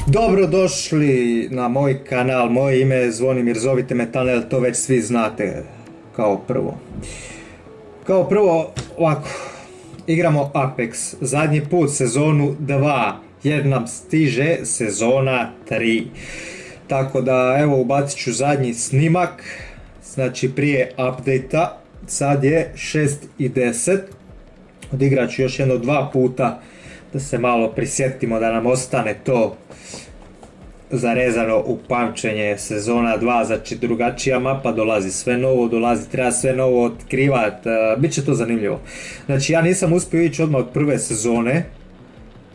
Dobrodošli na moj kanal, moje ime je Zvonimir, zovite me Tanel, to već svi znate. Kao prvo, ovako, igramo Apex, zadnji put sezonu 2, jer nam stiže sezona 3. Tako da, evo, ubacit ću zadnji snimak, znači prije update-a, sad je 6:10, odigrat ću još jedno 2 puta, da se malo prisjetimo da nam ostane to zarezano u pamćenje. Sezona 2, znači drugačija mapa, dolazi sve novo, treba sve novo otkrivat, bit će to zanimljivo. Znači ja nisam uspio ići odmah od prve sezone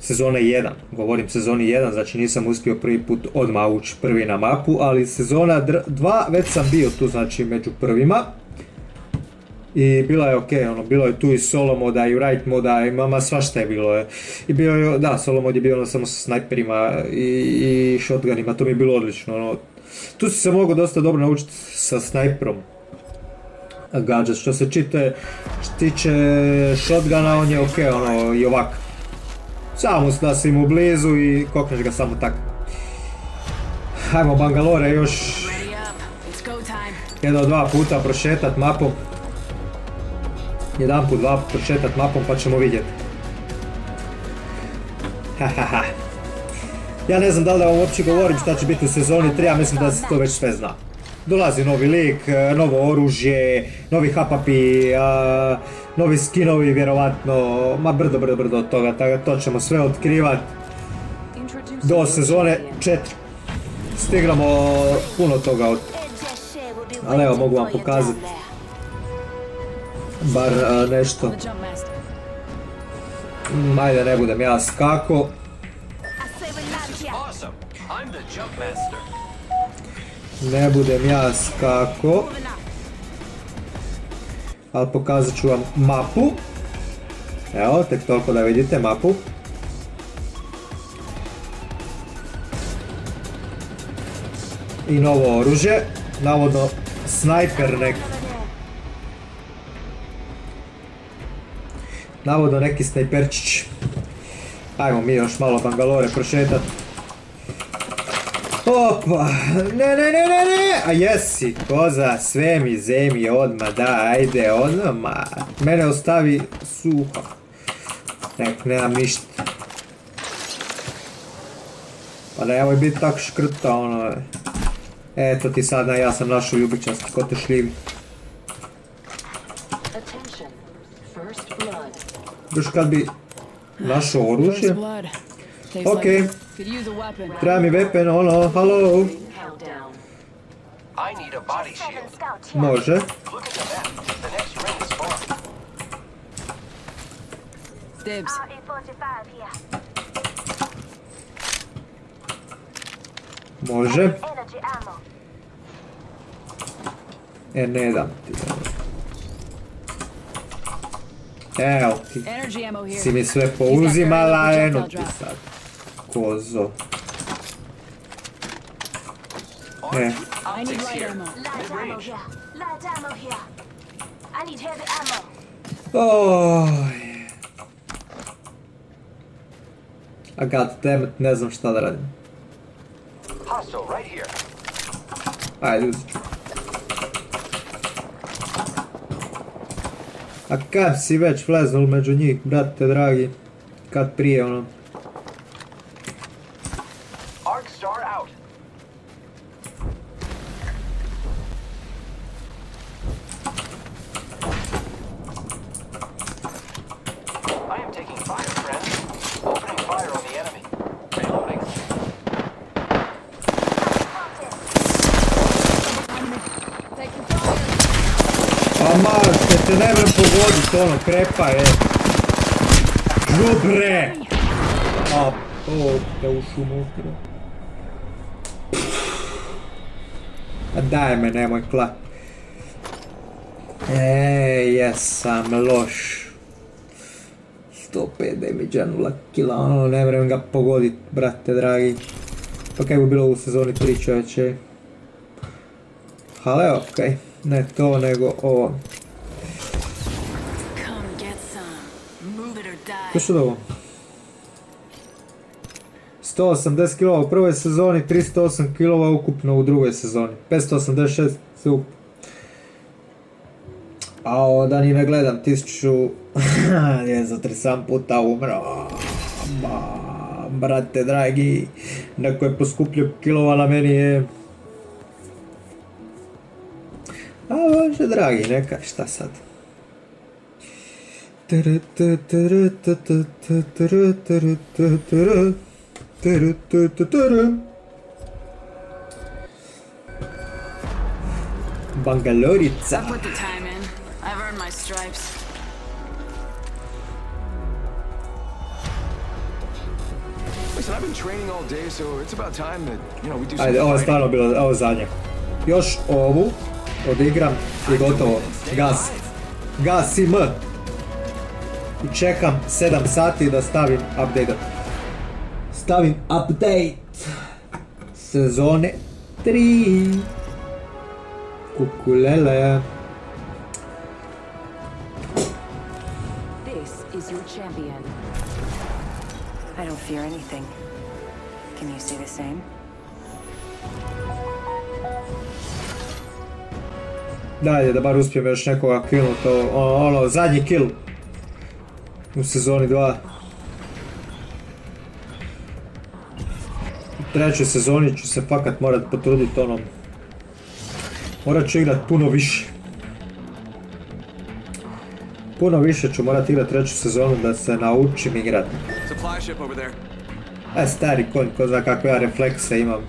1, govorim sezoni 1, znači nisam uspio prvi put odmah ući prvi na mapu, ali sezona 2 već sam bio tu, znači među prvima. I bila je ok, bilo je tu i solo moda i right moda i mama svašta je bilo. I bio je, da, solo mod je bio samo sa snajperima i shotgunima, to mi je bilo odlično. Tu si se mogao dosta dobro naučiti sa snajperom gađat. Što se tiče shotguna, on je ok, i ovak. Samo da si mu blizu i kokneš ga samo tak. Hajmo Bangalore još 1-2 puta prošetat mapom. 1 put 2 prošetat mapom pa ćemo vidjeti. Ja ne znam da li da vam uopće govorim šta će biti u sezoni 3, ja mislim da se to već sve zna. Dolazi novi lik, novo oružje, novi hapapi, novi skinovi vjerovatno, ma brdo od toga, to ćemo sve otkrivat do sezone 4. Stigramo puno toga ali evo mogu vam pokazati bar nešto. Ajde, ne budem ja skako. Ali pokazat ću vam mapu. Evo, tek toliko da vidite mapu. I novo oružje, navodno snajper neki. Navodno neki snajperčić. Ajmo mi još malo Bangalore prošetat. Opa, ne, a jesi, koza, sve mi zemlje odmah, da, ajde, odmah. Mene ostavi suho. Nemam ništa. Pa nemoj biti tak škrta, Eto ti sad, ja sam našao ljubičast, ko te šljivi. Još kad bi našao oružje. Ok. Treba mi weapon, halo. Može. Može. Ne dam ti. Evo ti, si mi sve pouzimala, eno ti sad, kozo. A goddammit, ne znam šta da radim. Ajde, uzet ću. A kad si već vleznul među njih, brate dragi, kad prije te ne vrem pogodit, krepa je. Žubre! Te ušu unutra. A daj me, nemoj klat. Jesam loš. 105 damage-a, 0 kila, ne vrem ga pogodit, brate dragi. Pa kaj bi bilo u sezoni 3, čovječe. Ali okej, ne to nego ovo. Ko što da ovo? 180 kg u prvoj sezoni, 308 kg ukupno u drugoj sezoni. 586 ukupno. A onda ni ne gledam 1000... je za 37 puta umro. Brate dragi, neko je poskupljio kilova na meni je... A bože dragi, neka, šta sad? Bangalorica. Ajde, ovo je stvarno bilo, ovo zadnje. Još ovu odigram i gotovo. Gas. Gasim. I čekam 7 sati da stavim update. Stavim update. Sezone 3. Kukulele. This is your champion. I don't fear anything. Can you say the same? Dalje, da bar uspijem još nekoga killnut, ono, zadnji kill u sezoni 2. U trećoj sezoni ću se fakat morat potrudit ono. Morat ću igrat puno više. Puno više ću morat igrat treću sezonu da se naučim igrat. Stari konj, ko zna kakve ja reflekse imam.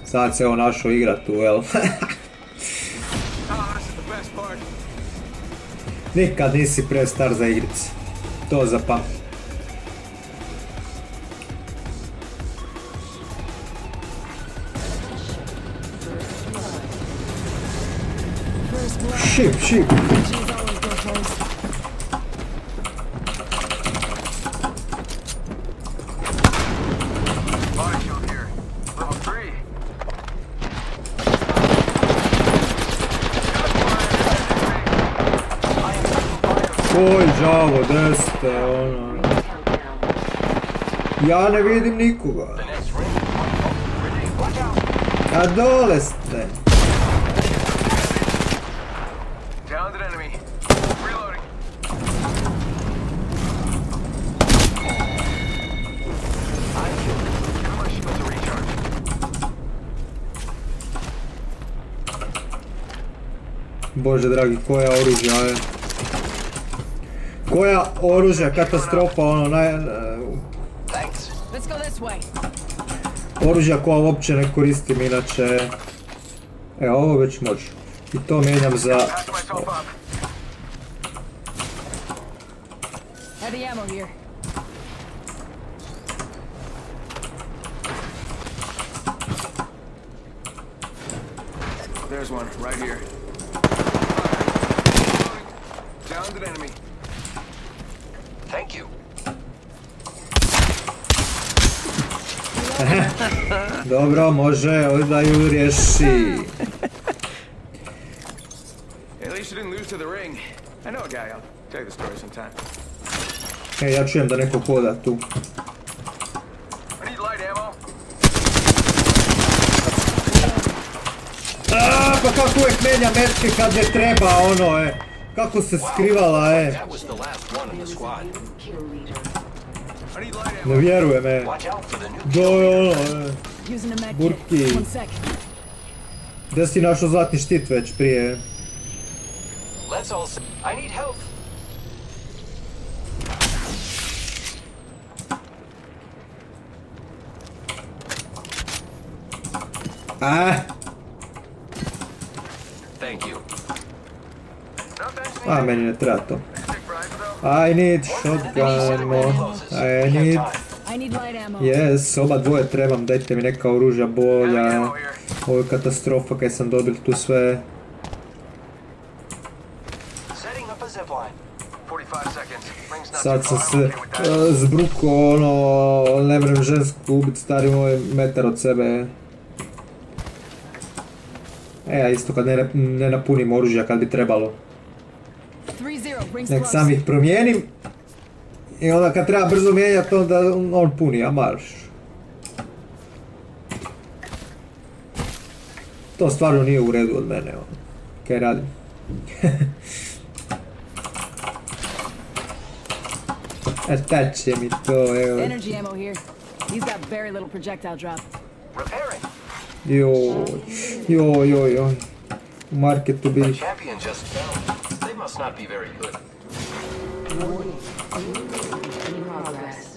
Sad se evo našao igrat u jel? Nikad nisi prestar za igrice. To zapamti. Ship. Oj, žavo, deste, ono... Ja ne vidim nikoga. A dole ste. Bože dragi, koja oružja je? Koja oružja, katastrofa, ono oružja koja uopće ne koristim inače. Evo, ovo već može. I to mijenjam za... There's one, right here. Downed an enemy. Thank you. Dobro, može, da ju riješi. At least you didn't lose to the ring. I know a guy. I'll tell you the story sometime. Ja čujem da neko hoda tu. I need light ammo. Pa kako uvijek menja metke kad ne treba, ono, kako se skrivala, Ne vjerujem, Burki. Gdje si našao zlatni štit već prije? A, meni ne treba to. I need shotgun, I need... Yes, oba dvoje trebam, dajte mi neka oružja bolja. Ovo je katastrofa kaj sam dobil tu sve. Sad sam se zbruko, ono, ne vrem žensku ubit, stari moj metar od sebe. Ja isto kad ne napunim oružja kad bi trebalo. Nek sam ih promijenim I onda kad treba brzo mijenjati, onda on puni, a marš. To stvarno nije u redu od mene, ono. Kaj radim? Šta će mi to, evo. Energy ammo here. He's got very little projectile drop. Repairing. Joj. U marketu bi... Champion just fell. They must not be very good. In progress.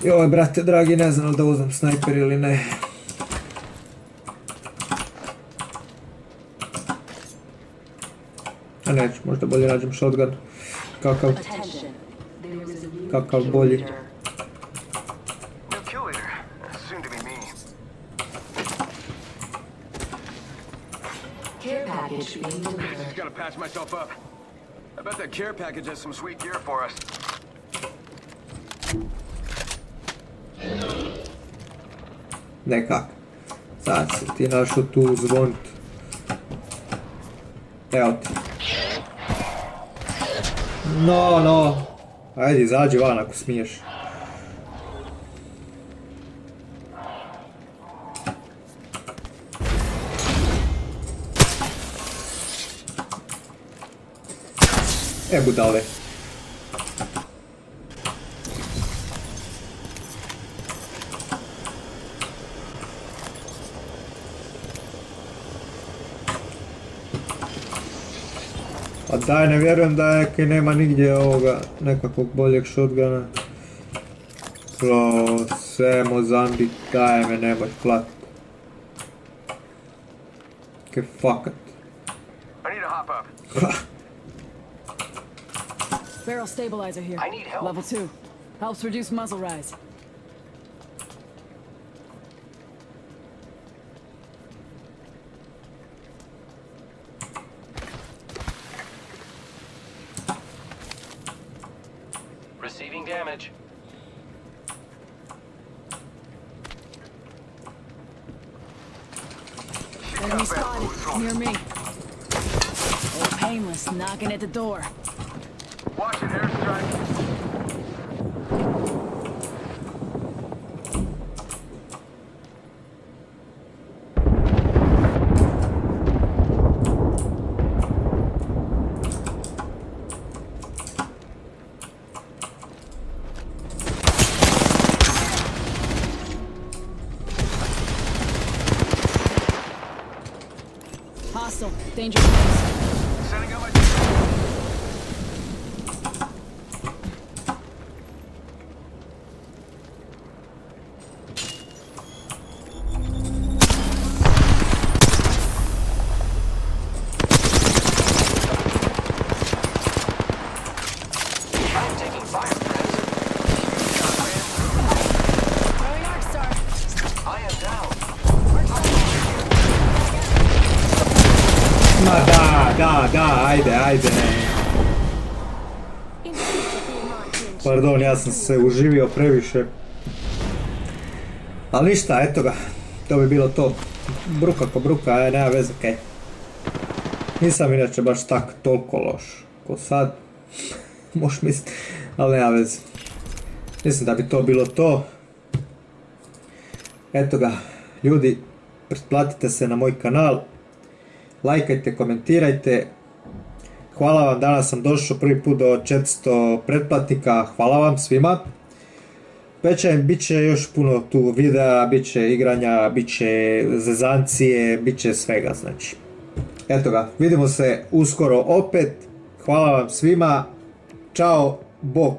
Joj, brate, dragi, ne znam da uzem snajper ili ne. A neću, možda bolje nađem shotgun. Kakav bolji. New kill leader. Soon to be me. Care package being delivered. Just gotta patch myself up. I bet that care package has some sweet gear for us. Nekak. Sad se ti našao tu zvonit. Evo ti. No. Ajde, izađi van ako smiješ. Budale. A daj, ne vjerujem da je nema nigdje ovoga nekakvog boljeg shotguna. Sve Mozambik, daj me, nemoj klat. Ke fakat. I need to hop up. Barrel stabilizer here. I need help. Level 2. Helps reduce muzzle rise. Receiving damage. Enemy spotted. Near me. Oh, painless. Knocking at the door. Watch it, airstrike. Hostile. Danger close. Setting up my... I'm taking fire, friends. Throwing arc star. I am down. Ma da, ajde. Pardon, ja sam se uživio previše. Ali ništa, eto ga. To bi bilo to. Bruka ko bruka, nema veze kaj. Nisam inače baš tak toliko loš ko sad. Možeš misliti, ali nema veze. Mislim da bi to bilo to. Eto ga, ljudi, pretplatite se na moj kanal. Lajkajte, komentirajte. Hvala vam, danas sam došao prvi put do 400 pretplatnika. Hvala vam svima. Bit će još puno tu videa, bit će igranja, bit će zezancije, bit će svega, znači. Eto ga, vidimo se uskoro opet. Hvala vam svima. Ćao, bok.